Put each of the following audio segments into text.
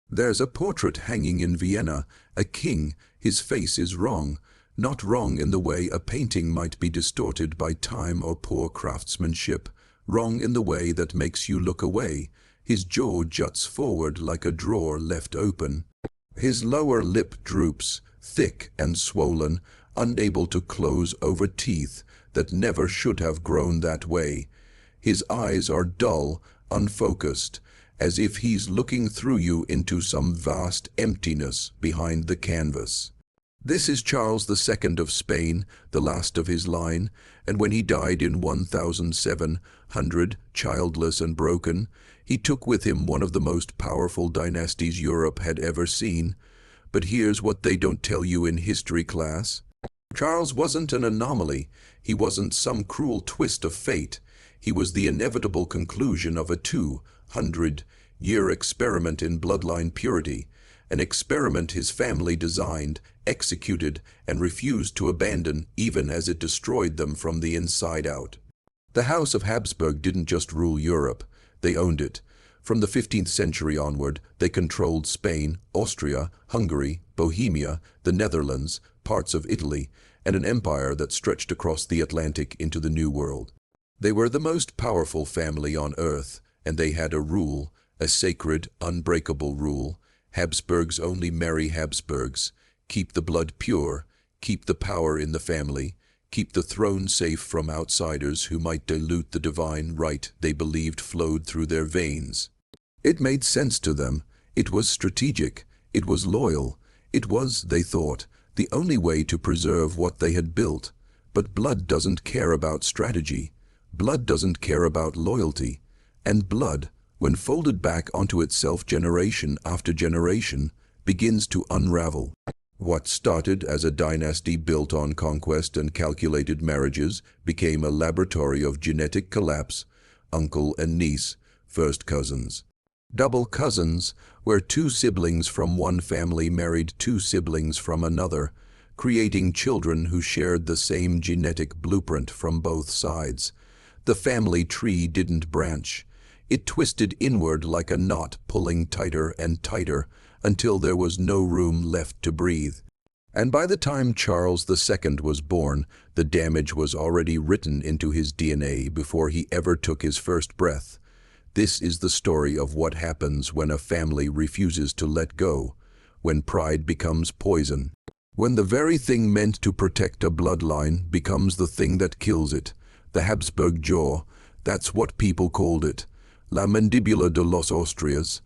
There's a portrait hanging in Vienna, a king, his face is wrong. Not wrong in the way a painting might be distorted by time or poor craftsmanship. Wrong in the way that makes you look away. His jaw juts forward like a drawer left open. His lower lip droops, thick and swollen, unable to close over teeth that never should have grown that way. His eyes are dull, unfocused, as if he's looking through you into some vast emptiness behind the canvas. This is Charles II of Spain, the last of his line, and when he died in 1700, childless and broken, he took with him one of the most powerful dynasties Europe had ever seen. But here's what they don't tell you in history class. Charles wasn't an anomaly. He wasn't some cruel twist of fate. He was the inevitable conclusion of a 200-year experiment in bloodline purity, an experiment his family designed, executed, and refused to abandon even as it destroyed them from the inside out. The House of Habsburg didn't just rule Europe, they owned it. From the 15th century onward, they controlled Spain, Austria, Hungary, Bohemia, the Netherlands, parts of Italy, and an empire that stretched across the Atlantic into the New World. They were the most powerful family on earth, and they had a rule, a sacred, unbreakable rule. Habsburgs only marry Habsburgs. Keep the blood pure, keep the power in the family, keep the throne safe from outsiders who might dilute the divine right they believed flowed through their veins. It made sense to them. It was strategic. It was loyal. It was, they thought, the only way to preserve what they had built. But blood doesn't care about strategy. Blood doesn't care about loyalty. And blood, when folded back onto itself generation after generation, begins to unravel. What started as a dynasty built on conquest and calculated marriages became a laboratory of genetic collapse. Uncle and niece, first cousins. Double cousins, where two siblings from one family married two siblings from another, creating children who shared the same genetic blueprint from both sides. The family tree didn't branch. It twisted inward like a knot, pulling tighter and tighter, until there was no room left to breathe. And by the time Charles II was born, the damage was already written into his DNA before he ever took his first breath. This is the story of what happens when a family refuses to let go, when pride becomes poison, when the very thing meant to protect a bloodline becomes the thing that kills it. The Habsburg jaw, that's what people called it. La mandibula de los Austrias.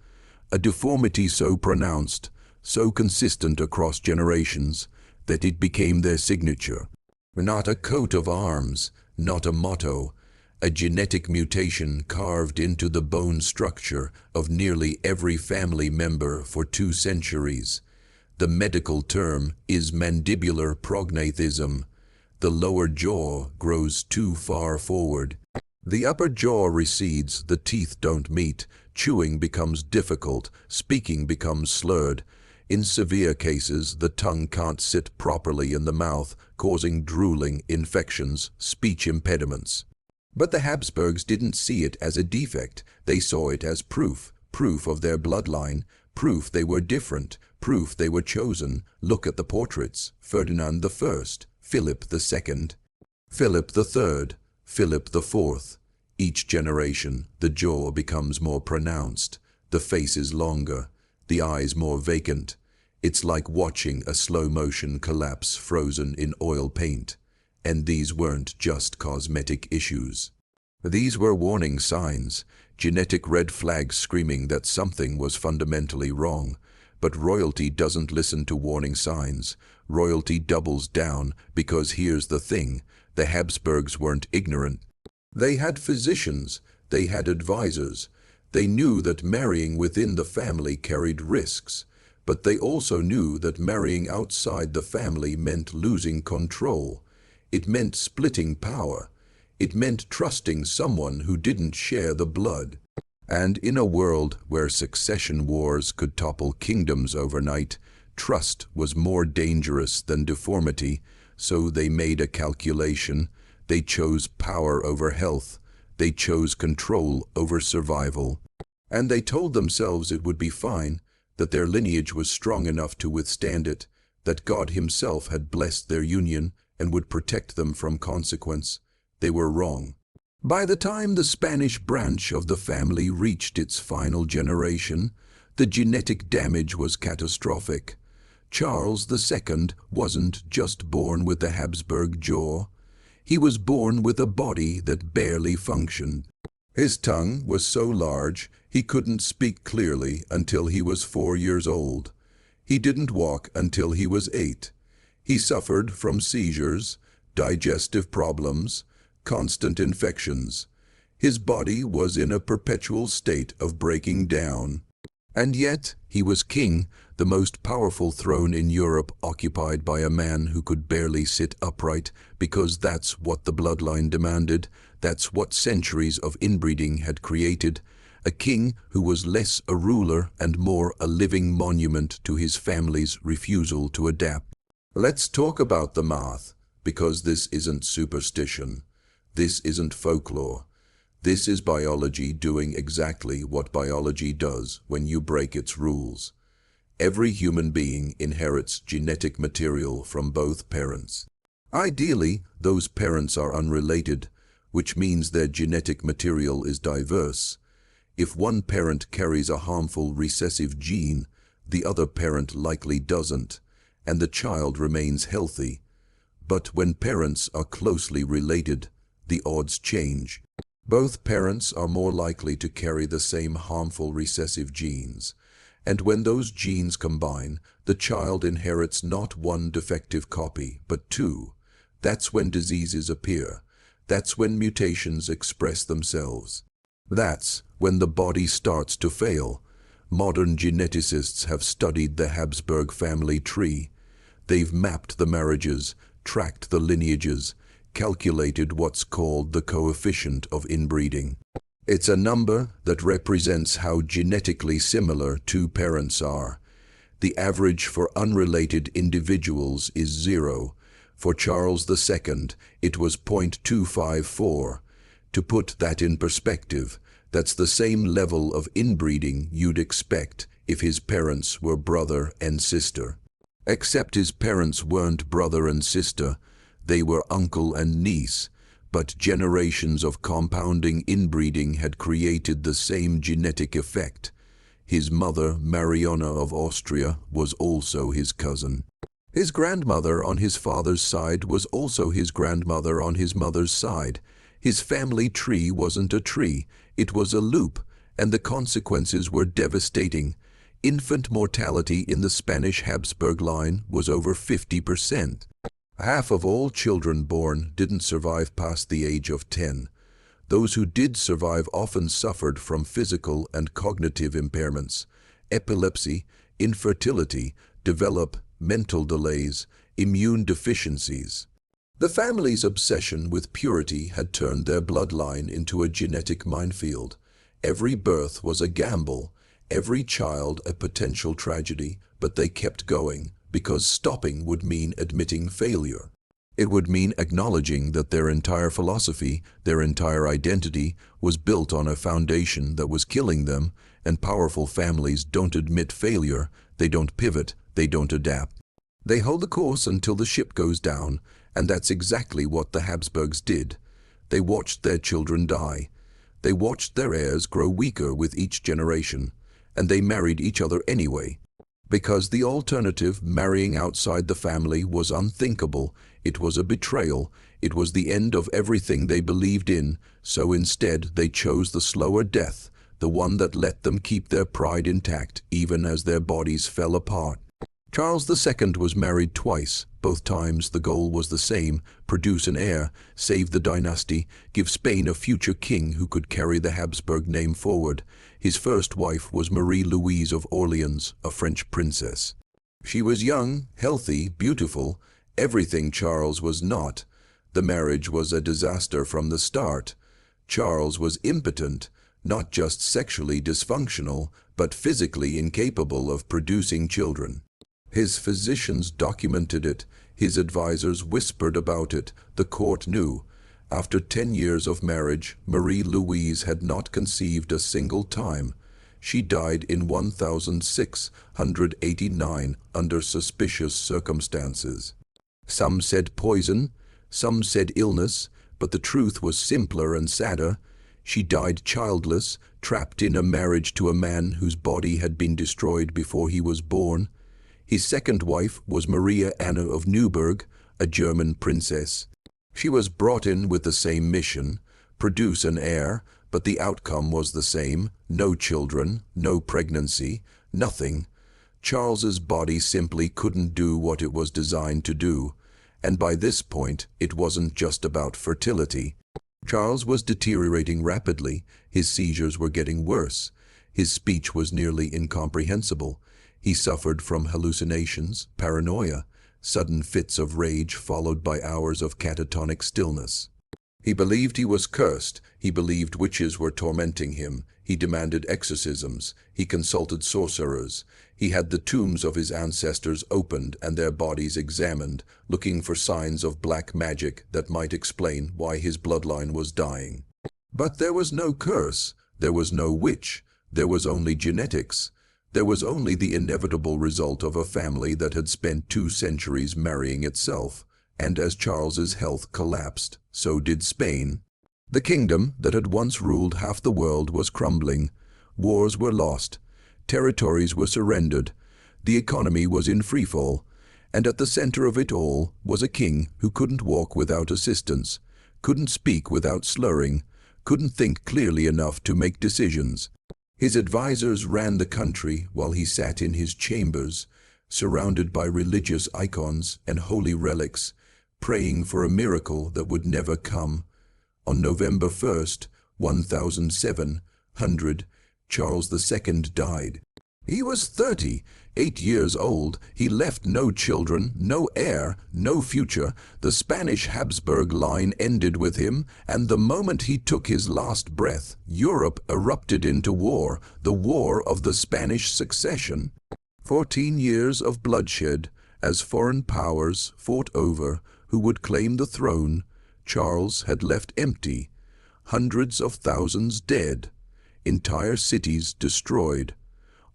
A deformity so pronounced, so consistent across generations, that it became their signature. Not a coat of arms, not a motto, a genetic mutation carved into the bone structure of nearly every family member for 2 centuries. The medical term is mandibular prognathism. The lower jaw grows too far forward. The upper jaw recedes, the teeth don't meet, chewing becomes difficult, speaking becomes slurred. In severe cases, the tongue can't sit properly in the mouth, causing drooling, infections, speech impediments. But the Habsburgs didn't see it as a defect. They saw it as proof of their bloodline, proof they were different, proof they were chosen. Look at the portraits. Ferdinand I, Philip II, Philip III, Philip IV. Each generation, the jaw becomes more pronounced, the face is longer, the eyes more vacant. It's like watching a slow-motion collapse frozen in oil paint. And these weren't just cosmetic issues. These were warning signs, genetic red flags screaming that something was fundamentally wrong. But royalty doesn't listen to warning signs. Royalty doubles down, because here's the thing, the Habsburgs weren't ignorant. They had physicians, they had advisors. They knew that marrying within the family carried risks, but they also knew that marrying outside the family meant losing control. It meant splitting power. It meant trusting someone who didn't share the blood. And in a world where succession wars could topple kingdoms overnight, trust was more dangerous than deformity, so they made a calculation. They chose power over health. They chose control over survival. And they told themselves it would be fine. that their lineage was strong enough to withstand it, that God himself had blessed their union and would protect them from consequence. They were wrong. By the time the Spanish branch of the family reached its final generation, the genetic damage was catastrophic. Charles II wasn't just born with the Habsburg jaw. He was born with a body that barely functioned. His tongue was so large he couldn't speak clearly until he was 4 years old. He didn't walk until he was 8. He suffered from seizures, digestive problems, constant infections. His body was in a perpetual state of breaking down. And yet, he was king, the most powerful throne in Europe occupied by a man who could barely sit upright, because that's what the bloodline demanded, that's what centuries of inbreeding had created, a king who was less a ruler and more a living monument to his family's refusal to adapt. Let's talk about the math, because this isn't superstition. This isn't folklore. This is biology doing exactly what biology does when you break its rules. Every human being inherits genetic material from both parents. Ideally, those parents are unrelated, which means their genetic material is diverse. If one parent carries a harmful recessive gene, the other parent likely doesn't, and the child remains healthy. But when parents are closely related, the odds change. Both parents are more likely to carry the same harmful recessive genes, and when those genes combine, the child inherits not one defective copy, but 2. That's when diseases appear. That's when mutations express themselves. That's when the body starts to fail. Modern geneticists have studied the Habsburg family tree. They've mapped the marriages, tracked the lineages, calculated what's called the coefficient of inbreeding. It's a number that represents how genetically similar two parents are. The average for unrelated individuals is 0. For Charles II, it was 0.254. To put that in perspective, that's the same level of inbreeding you'd expect if his parents were brother and sister. Except his parents weren't brother and sister, they were uncle and niece, but generations of compounding inbreeding had created the same genetic effect. His mother, Mariana of Austria, was also his cousin. His grandmother on his father's side was also his grandmother on his mother's side. His family tree wasn't a tree, it was a loop, and the consequences were devastating. Infant mortality in the Spanish Habsburg line was over 50%. Half of all children born didn't survive past the age of 10. Those who did survive often suffered from physical and cognitive impairments, epilepsy, infertility, mental delays, immune deficiencies. The family's obsession with purity had turned their bloodline into a genetic minefield. Every birth was a gamble, every child a potential tragedy, but they kept going, because stopping would mean admitting failure. It would mean acknowledging that their entire philosophy, their entire identity, was built on a foundation that was killing them, and powerful families don't admit failure, they don't pivot, they don't adapt. They hold the course until the ship goes down, and that's exactly what the Habsburgs did. They watched their children die. They watched their heirs grow weaker with each generation, and they married each other anyway. Because the alternative, marrying outside the family, was unthinkable. It was a betrayal. It was the end of everything they believed in, so instead they chose the slower death, the one that let them keep their pride intact even as their bodies fell apart. Charles II was married twice. Both times the goal was the same: produce an heir, save the dynasty, give Spain a future king who could carry the Habsburg name forward. His first wife was Marie-Louise of Orleans, a French princess. She was young, healthy, beautiful, everything Charles was not. The marriage was a disaster from the start. Charles was impotent, not just sexually dysfunctional, but physically incapable of producing children. His physicians documented it, his advisors whispered about it, the court knew. After 10 years of marriage, Marie-Louise had not conceived a single time. She died in 1689 under suspicious circumstances. Some said poison, some said illness, but the truth was simpler and sadder. She died childless, trapped in a marriage to a man whose body had been destroyed before he was born. His second wife was Maria Anna of Neuburg, a German princess. She was brought in with the same mission, produce an heir, but the outcome was the same: no children, no pregnancy, nothing. Charles's body simply couldn't do what it was designed to do, and by this point it wasn't just about fertility. Charles was deteriorating rapidly. His seizures were getting worse. His speech was nearly incomprehensible. He suffered from hallucinations, paranoia, sudden fits of rage followed by hours of catatonic stillness. He believed he was cursed. He believed witches were tormenting him. He demanded exorcisms. He consulted sorcerers. He had the tombs of his ancestors opened and their bodies examined, looking for signs of black magic that might explain why his bloodline was dying. But there was no curse. There was no witch. There was only genetics. There was only the inevitable result of a family that had spent 2 centuries marrying itself. And as Charles's health collapsed, so did Spain. The kingdom that had once ruled half the world was crumbling. Wars were lost. Territories were surrendered. The economy was in freefall. And at the center of it all was a king who couldn't walk without assistance, couldn't speak without slurring, couldn't think clearly enough to make decisions. His advisors ran the country while he sat in his chambers, surrounded by religious icons and holy relics, praying for a miracle that would never come. On November 1st, 1700, Charles II died. He was 38 years old. He left no children, no heir, no future. The Spanish Habsburg line ended with him, and the moment he took his last breath, Europe erupted into war, the War of the Spanish Succession. 14 years of bloodshed, as foreign powers fought over who would claim the throne. Charles had left empty, hundreds of thousands dead, entire cities destroyed,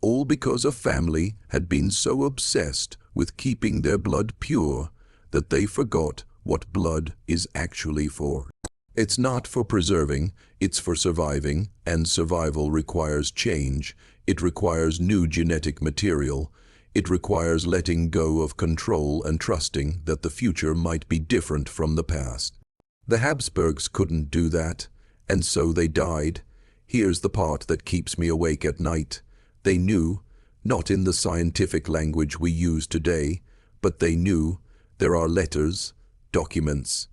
all because a family had been so obsessed with keeping their blood pure that they forgot what blood is actually for. It's not for preserving, it's for surviving, and survival requires change. It requires new genetic material. It requires letting go of control and trusting that the future might be different from the past. The Habsburgs couldn't do that, and so they died. Here's the part that keeps me awake at night. They knew, not in the scientific language we use today, but they knew. There are letters, documents,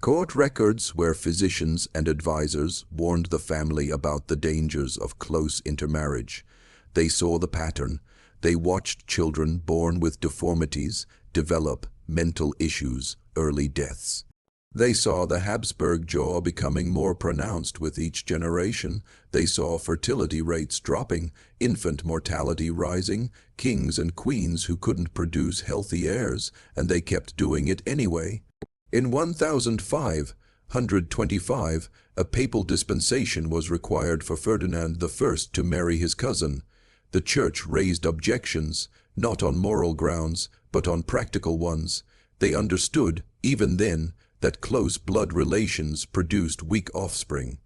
court records where physicians and advisors warned the family about the dangers of close intermarriage. They saw the pattern. They watched children born with deformities develop mental issues, early deaths. They saw the Habsburg jaw becoming more pronounced with each generation. They saw fertility rates dropping, infant mortality rising, kings and queens who couldn't produce healthy heirs, and they kept doing it anyway. In 1525, a papal dispensation was required for Ferdinand I to marry his cousin. The Church raised objections, not on moral grounds, but on practical ones. They understood, even then, that close blood relations produced weak offspring.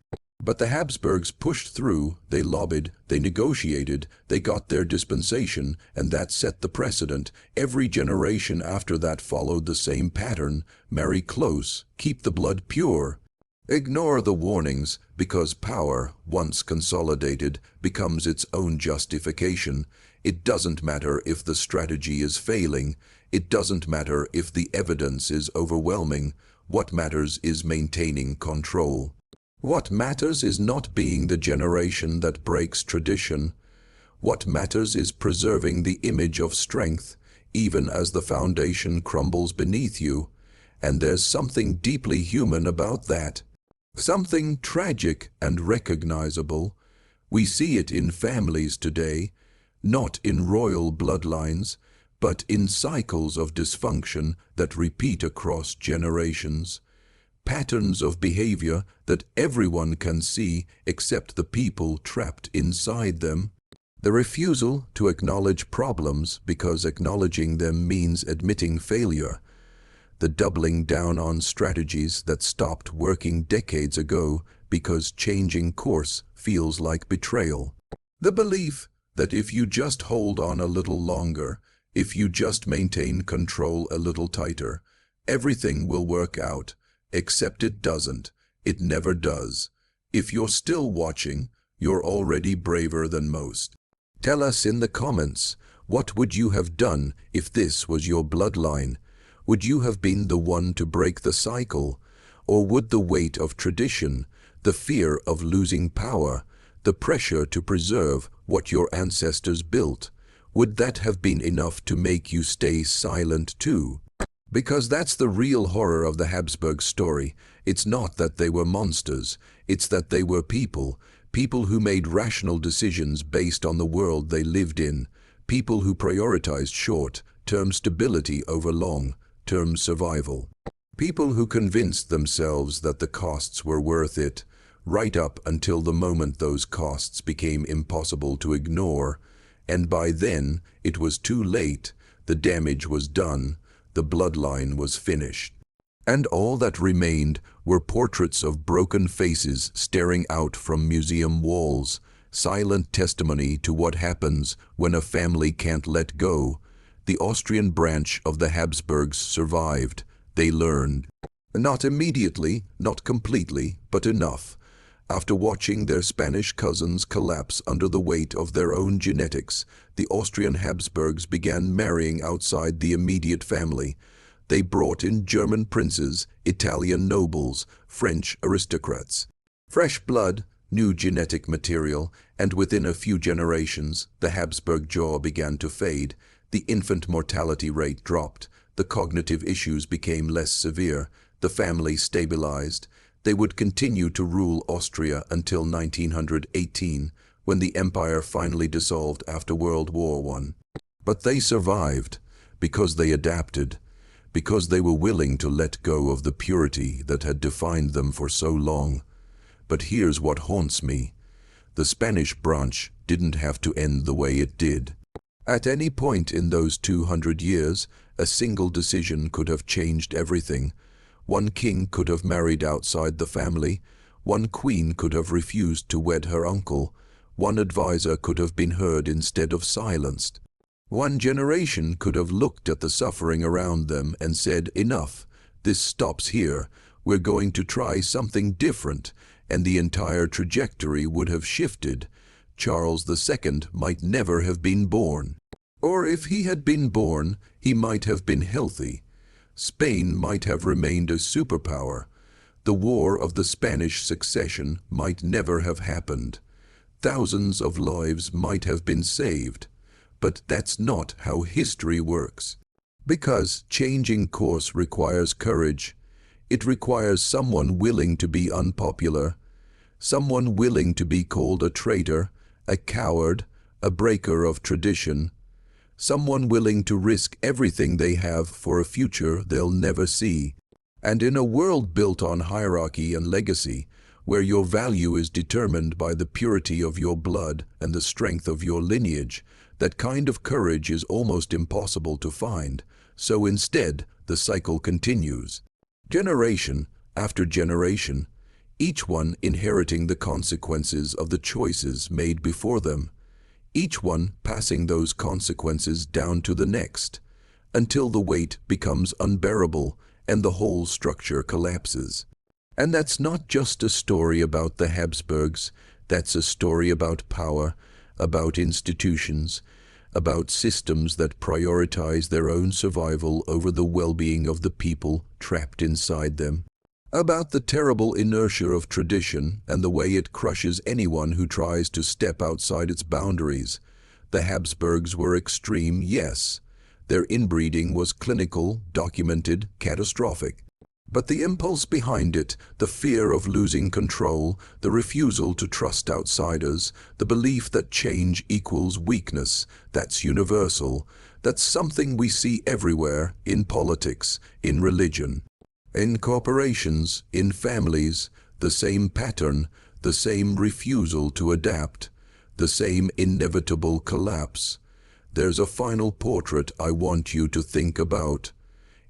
But the Habsburgs pushed through. They lobbied, they negotiated, they got their dispensation, and that set the precedent. Every generation after that followed the same pattern: marry close, keep the blood pure. Ignore the warnings, because power, once consolidated, becomes its own justification. It doesn't matter if the strategy is failing. It doesn't matter if the evidence is overwhelming. What matters is maintaining control. What matters is not being the generation that breaks tradition. What matters is preserving the image of strength, even as the foundation crumbles beneath you. And there's something deeply human about that. Something tragic and recognizable. We see it in families today, not in royal bloodlines, but in cycles of dysfunction that repeat across generations. Patterns of behavior that everyone can see except the people trapped inside them. The refusal to acknowledge problems because acknowledging them means admitting failure. The doubling down on strategies that stopped working decades ago because changing course feels like betrayal. The belief that if you just hold on a little longer, if you just maintain control a little tighter, everything will work out, except it doesn't. It never does. If you're still watching, you're already braver than most. Tell us in the comments, what would you have done if this was your bloodline? Would you have been the one to break the cycle? Or would the weight of tradition, the fear of losing power, the pressure to preserve what your ancestors built, would that have been enough to make you stay silent too? Because that's the real horror of the Habsburg story. It's not that they were monsters, it's that they were people. People who made rational decisions based on the world they lived in. People who prioritized short-term stability over long-term survival. People who convinced themselves that the costs were worth it, right up until the moment those costs became impossible to ignore. And by then, it was too late. The damage was done. The bloodline was finished. And all that remained were portraits of broken faces staring out from museum walls, silent testimony to what happens when a family can't let go. The Austrian branch of the Habsburgs survived. They learned. Not immediately, not completely, but enough. After watching their Spanish cousins collapse under the weight of their own genetics, the Austrian Habsburgs began marrying outside the immediate family. They brought in German princes, Italian nobles, French aristocrats. Fresh blood, new genetic material, and within a few generations, the Habsburg jaw began to fade. The infant mortality rate dropped. The cognitive issues became less severe. The family stabilized. They would continue to rule Austria until 1918, when the empire finally dissolved after World War I. But they survived because they adapted, because they were willing to let go of the purity that had defined them for so long. But here's what haunts me. The Spanish branch didn't have to end the way it did. At any point in those 200 years, a single decision could have changed everything. One king could have married outside the family. One queen could have refused to wed her uncle. One advisor could have been heard instead of silenced. One generation could have looked at the suffering around them and said, enough, this stops here, we're going to try something different, and the entire trajectory would have shifted. Charles II might never have been born. Or if he had been born, he might have been healthy. Spain might have remained a superpower. The War of the Spanish Succession might never have happened. Thousands of lives might have been saved. But that's not how history works. Because changing course requires courage. It requires someone willing to be unpopular, someone willing to be called a traitor, a coward, a breaker of tradition, someone willing to risk everything they have for a future they'll never see. And in a world built on hierarchy and legacy, where your value is determined by the purity of your blood and the strength of your lineage, that kind of courage is almost impossible to find. So instead, the cycle continues. Generation after generation, each one inheriting the consequences of the choices made before them, each one passing those consequences down to the next, until the weight becomes unbearable and the whole structure collapses. And that's not just a story about the Habsburgs, that's a story about power, about institutions, about systems that prioritize their own survival over the well-being of the people trapped inside them, about the terrible inertia of tradition and the way it crushes anyone who tries to step outside its boundaries. The Habsburgs were extreme, yes. Their inbreeding was clinical, documented, catastrophic. But the impulse behind it, the fear of losing control, the refusal to trust outsiders, the belief that change equals weakness, that's universal. That's something we see everywhere, in politics, in religion, in corporations, in families, the same pattern, the same refusal to adapt. the same inevitable collapse. There's a final portrait I want you to think about.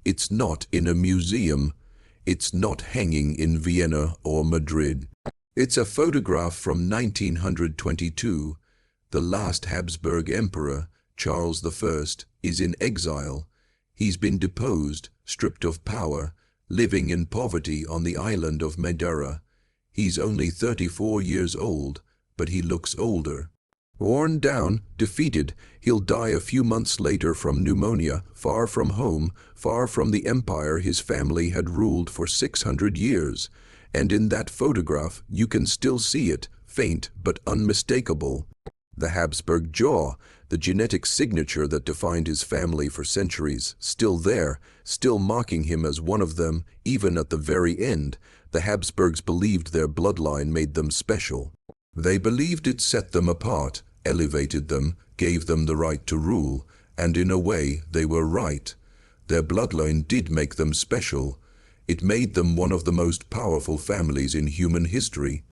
It's not in a museum. It's not hanging in Vienna or Madrid. It's a photograph from 1922. The last Habsburg emperor, Charles I, is in exile. He's been deposed, stripped of power, living in poverty on the island of Madeira. He's only 34 years old, but he looks older. Worn down, defeated, he'll die a few months later from pneumonia, far from home, far from the empire his family had ruled for 600 years. And in that photograph, you can still see it, faint but unmistakable. The Habsburg jaw, the genetic signature that defined his family for centuries, still there, still mocking him as one of them, even at the very end. The Habsburgs believed their bloodline made them special. They believed it set them apart, elevated them, gave them the right to rule, and in a way they were right. Their bloodline did make them special. It made them one of the most powerful families in human history.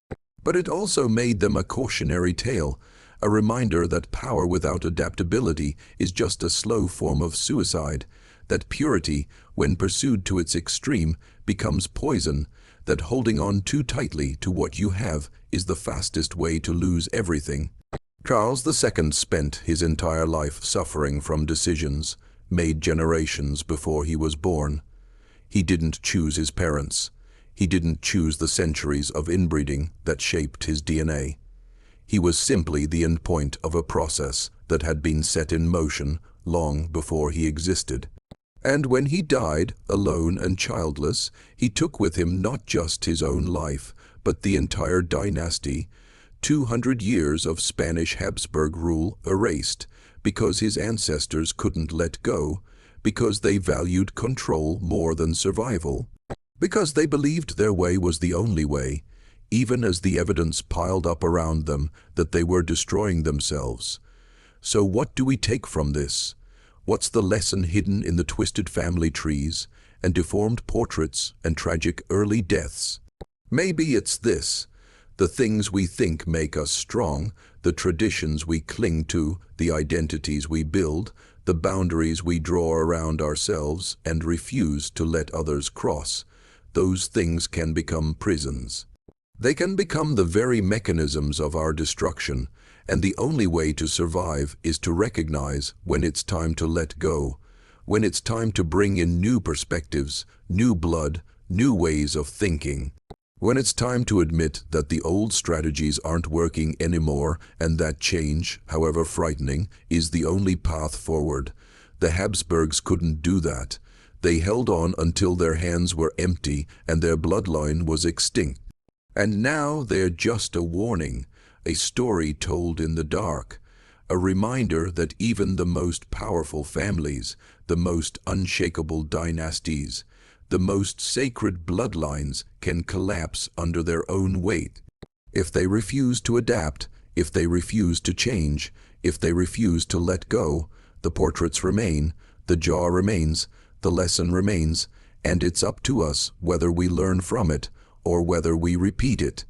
But it also made them a cautionary tale, a reminder that power without adaptability is just a slow form of suicide, that purity, when pursued to its extreme, becomes poison, that holding on too tightly to what you have is the fastest way to lose everything. Charles II spent his entire life suffering from decisions made generations before he was born. He didn't choose his parents. He didn't choose the centuries of inbreeding that shaped his DNA. He was simply the endpoint of a process that had been set in motion long before he existed. And when he died, alone and childless, he took with him not just his own life, but the entire dynasty, 200 years of Spanish Habsburg rule erased, because his ancestors couldn't let go, because they valued control more than survival, because they believed their way was the only way, even as the evidence piled up around them that they were destroying themselves. So what do we take from this? What's the lesson hidden in the twisted family trees and deformed portraits and tragic early deaths? Maybe it's this: the things we think make us strong, the traditions we cling to, the identities we build, the boundaries we draw around ourselves and refuse to let others cross, those things can become prisons. They can become the very mechanisms of our destruction, and the only way to survive is to recognize when it's time to let go, when it's time to bring in new perspectives, new blood, new ways of thinking. When it's time to admit that the old strategies aren't working anymore and that change, however frightening, is the only path forward. The Habsburgs couldn't do that. They held on until their hands were empty and their bloodline was extinct. And now they're just a warning, a story told in the dark, a reminder that even the most powerful families, the most unshakable dynasties, the most sacred bloodlines can collapse under their own weight. If they refuse to adapt, if they refuse to change, if they refuse to let go, the portraits remain, the jaw remains, the lesson remains, and it's up to us whether we learn from it or whether we repeat it.